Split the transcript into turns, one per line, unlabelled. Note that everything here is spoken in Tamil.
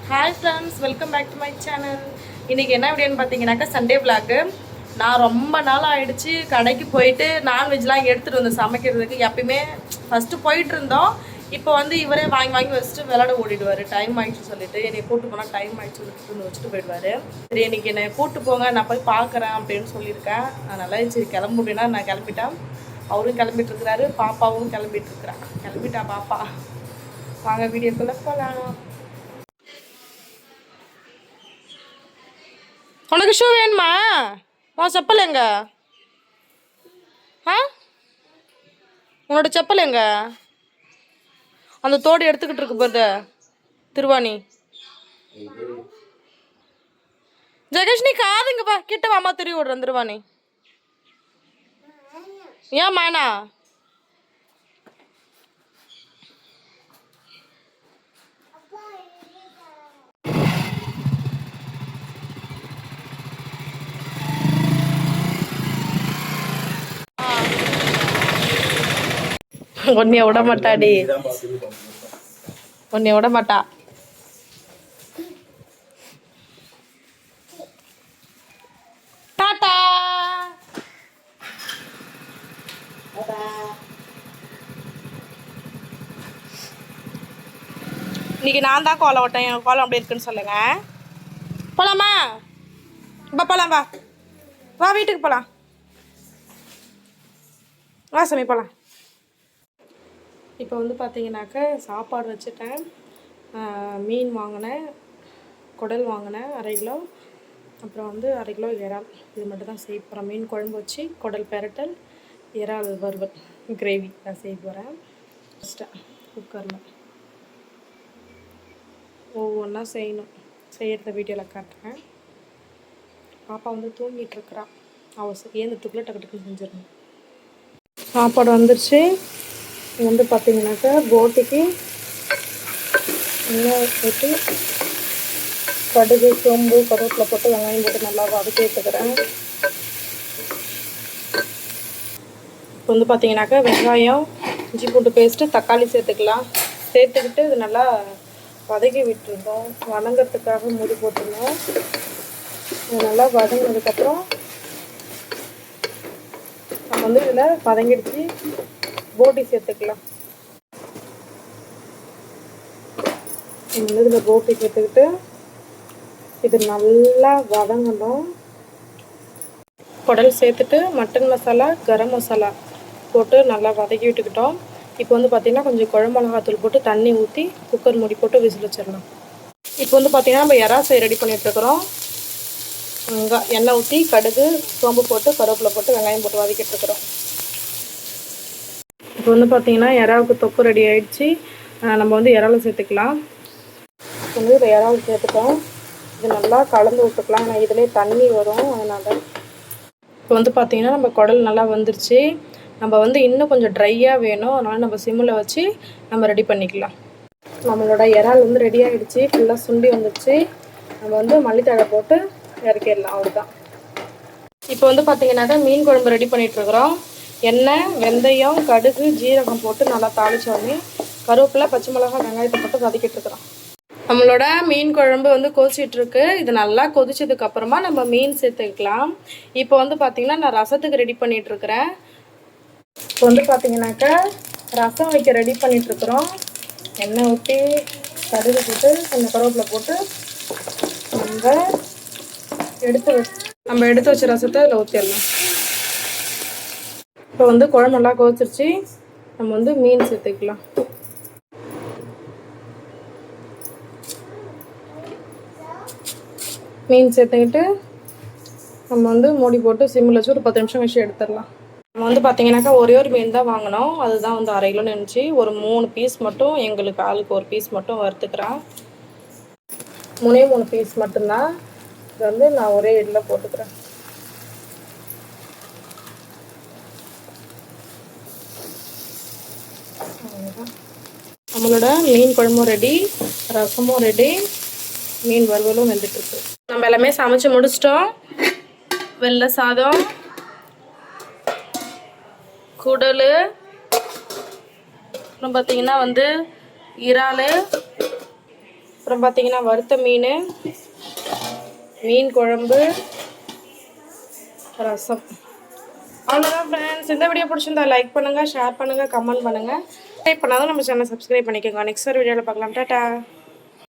Hi friends, welcome back to my channel. இன்றைக்கி என்ன வீடியோன்னு பார்த்தீங்கன்னாக்கா சண்டே விளாக்கு. நான் ரொம்ப நாள் ஆகிடுச்சு கடைக்கு போயிட்டு நான்வெஜ்லாம் எடுத்துகிட்டு வந்தேன் சமைக்கிறதுக்கு. எப்பயுமே ஃபஸ்ட்டு போயிட்டு இருந்தோம். இப்போ வந்து இவரே வாங்கி வாங்கி வச்சுட்டு விளாட ஓடிடுவார். டைம் ஆகிடுச்சு சொல்லிட்டு என்னை கூப்பிட்டு போனால் டைம் ஆகிடுச்சு சொல்லிட்டு வந்து வச்சுட்டு போயிடுவார். சரி இன்றைக்கி என்னை கூப்பிட்டு போங்க, நான் போய் பார்க்குறேன் அப்படின்னு சொல்லியிருக்கேன். அதனால் சரி கிளம்ப அப்படின்னா நான் கிளம்பிட்டேன். அவரும் கிளம்பிட்டுருக்கிறாரு, பாப்பாவும் கிளம்பிட்டுருக்குறா. கிளம்பிட்டா பாப்பா. வாங்க வீடியோக்குள்ளே போகலாம். உனக்கு ஷூ வேணுமா? உன் செப்பல் எங்க? ஆ, உன்னோட செப்பல் எங்க? அந்த தோடு எடுத்துக்கிட்டு இருக்கு போது திருவாணி. ஜெகேஷ் நீ காதுங்கப்பா, கிட்ட வாமா, திருவி விடுறேன் திருவாணி. ஏன் மானா? உன்னைய விட மாட்டாடி, உன்னைய விட மாட்டா. டாட்டா. இன்னைக்கு நான் தான் கோலம் விட்டேன். என் கோலம் அப்படி இருக்குன்னு சொல்லுங்க. போலாமா? இப்போ போலாம், வா வா, வீட்டுக்கு போகலாம். வா சாமி போகலாம். இப்போ வந்து பார்த்தீங்கன்னாக்கா சாப்பாடு வச்சுட்டேன். மீன் வாங்கினேன், குடல் வாங்கினேன் 1/2 கிலோ. அப்புறம் வந்து 1/2 கிலோ இறால். இது மட்டும் தான் செய்ய போகிறேன். மீன் குழம்பு வச்சு குடல் பெரட்டல், இறால் வறுவல் கிரேவி நான் செய்ய போகிறேன். ஃபஸ்ட்டு குக்கரில் ஒவ்வொன்றா செய்யணும். செய்கிறத வீடியோவில் காட்டுறேன். பாப்பா வந்து தூங்கிட்டுருக்குறா. அவள் ஏந்தத்துக்குள்ளே டக்கு டக்குன்னு செஞ்சிடணும். சாப்பாடு வந்துருச்சு. இது வந்து பார்த்தீங்கன்னாக்கா போட்டிக்கு எண்ணெய் போட்டு கடுகு, சோம்பு, கருவேப்பிலை போட்டு வெங்காயம் போட்டு நல்லா வதக்கி எடுத்துக்கிறேன். இப்போ வந்து பார்த்தீங்கன்னாக்கா வெங்காயம், இஞ்சி பூண்டு பேஸ்ட்டு, தக்காளி சேர்த்துக்கலாம். சேர்த்துக்கிட்டு இது நல்லா வதக்கி விட்டுருந்தோம். வதங்கிறதுக்காக மூடி போட்டுருந்தோம். இது நல்லா வதங்கினதுக்கப்புறம் நம்ம வந்து இதில் வதங்கிடுச்சு போட்டி சேர்த்துக்கலாம். இதில் போட்டி சேர்த்துக்கிட்டு இது நல்லா வதங்கணும். குடல் சேர்த்துட்டு மட்டன் மசாலா, கரம் மசாலா போட்டு நல்லா வதக்கி விட்டுக்கிட்டோம். இப்போ வந்து பார்த்திங்கன்னா கொஞ்சம் குழம்பு மிளகாத்தூள் போட்டு தண்ணி ஊற்றி குக்கர் மூடி போட்டு விசில் வச்சிடலாம். இப்போ வந்து பார்த்திங்கன்னா நம்ம இறால் ரெடி பண்ணிகிட்ருக்குறோம். எண்ணெய் ஊற்றி கடுகு, சோம்பு போட்டு கருவேப்பிலை போட்டு வெங்காயம் போட்டு வதக்கிட்டுருக்குறோம். இப்போ வந்து பார்த்திங்கன்னா இறாவுக்கு தொக்கு ரெடி ஆகிடுச்சு. நம்ம வந்து இறாலை சேர்த்துக்கலாம். வந்து இதை இறால் சேர்த்துட்டோம். இது நல்லா கலந்து விட்டுக்கலாம். ஏன்னா இதிலே தண்ணி வரும், அதனால். இப்போ வந்து பார்த்திங்கன்னா நம்ம குடல் நல்லா வந்துருச்சு. நம்ம வந்து இன்னும் கொஞ்சம் ட்ரையாக வேணும், அதனால் நம்ம சிம்மில் வச்சு நம்ம ரெடி பண்ணிக்கலாம். நம்மளோட இறால் வந்து ரெடி ஆகிடுச்சு. ஃபுல்லாக சுண்டி வந்துடுச்சு. நம்ம வந்து மல்லித்தழை போட்டு இறக்கிடலாம், அவ்வளோதான். இப்போ வந்து பார்த்திங்கன்னாக்கா மீன் குழம்பு ரெடி பண்ணிகிட்ருக்குறோம். எண்ணெய், வெந்தயம், கடுகு, ஜீரகம் போட்டு நல்லா தாளிச்சோடனே கருவேப்பிலை, பச்சை மிளகாய், வெங்காயத்தை போட்டு வதக்கிட்டுருக்குறோம். நம்மளோட மீன் குழம்பு வந்து கொதிச்சிட்ருக்கு. இது நல்லா கொதிச்சதுக்கப்புறமா நம்ம மீன் சேர்த்துக்கலாம். இப்போ வந்து பார்த்திங்கன்னா நான் ரசத்துக்கு ரெடி பண்ணிகிட்ருக்கிறேன். இப்போ வந்து பார்த்திங்கனாக்கா ரசம் வைக்க ரெடி பண்ணிகிட்ருக்குறோம். எண்ணெய் ஊற்றி கடுகு போட்டு கொஞ்சம் கருவேப்பிலை போட்டு நம்ம எடுத்து வச்ச ரசத்தை அதில் ஊற்றிடலாம். இப்போ வந்து குழம்பு நல்லா கொதிச்சிருச்சு. நம்ம வந்து மீன் சேர்த்துக்கலாம். மீன் சேர்த்துக்கிட்டு நம்ம வந்து மூடி போட்டு சிம்மில் வச்சு ஒரு 10 நிமிஷம் வச்சு எடுத்துடலாம். நம்ம வந்து பார்த்திங்கனாக்கா ஒரே ஒரு மீன் தான் வாங்கினோம். அதுதான் வந்து 1/2 கிலோன்னு இருந்துச்சு. ஒரு 3 பீஸ் மட்டும் எங்களுக்கு ஆளுக்கு ஒரு பீஸ் மட்டும் வறுத்துக்கிறேன். 3 பீஸ் மட்டும்தான். இது வந்து நான் ஒரே இதில் போட்டுக்கிறேன். நம்மளோட மீன் குழம்பும் ரெடி, ரசமும் ரெடி, மீன் வறுவலும் வெந்துட்டுருக்கு. நம்ம எல்லாமே சமைச்சு முடிச்சிட்டோம். வெள்ளை சாதம், குடல், அப்புறம் பார்த்தீங்கன்னா வந்து இறால், அப்புறம் பார்த்தீங்கன்னா வறுத்த மீன், மீன் குழம்பு, ரசம். அவ்வளோதான் ஃப்ரெண்ட்ஸ். இந்த வீடியோ பிடிச்சிருந்தா லைக் பண்ணுங்கள், ஷேர் பண்ணுங்கள், கமெண்ட் பண்ணுங்கள். சப்ஸ்கிரைப் பண்ணாதான் நம்ம சேனல் சப்ஸ்கிரைப் பண்ணிக்கோங்க. நெக்ஸ்ட் ஒரு வீடியோவில் பார்க்கலாம். டாட்டா.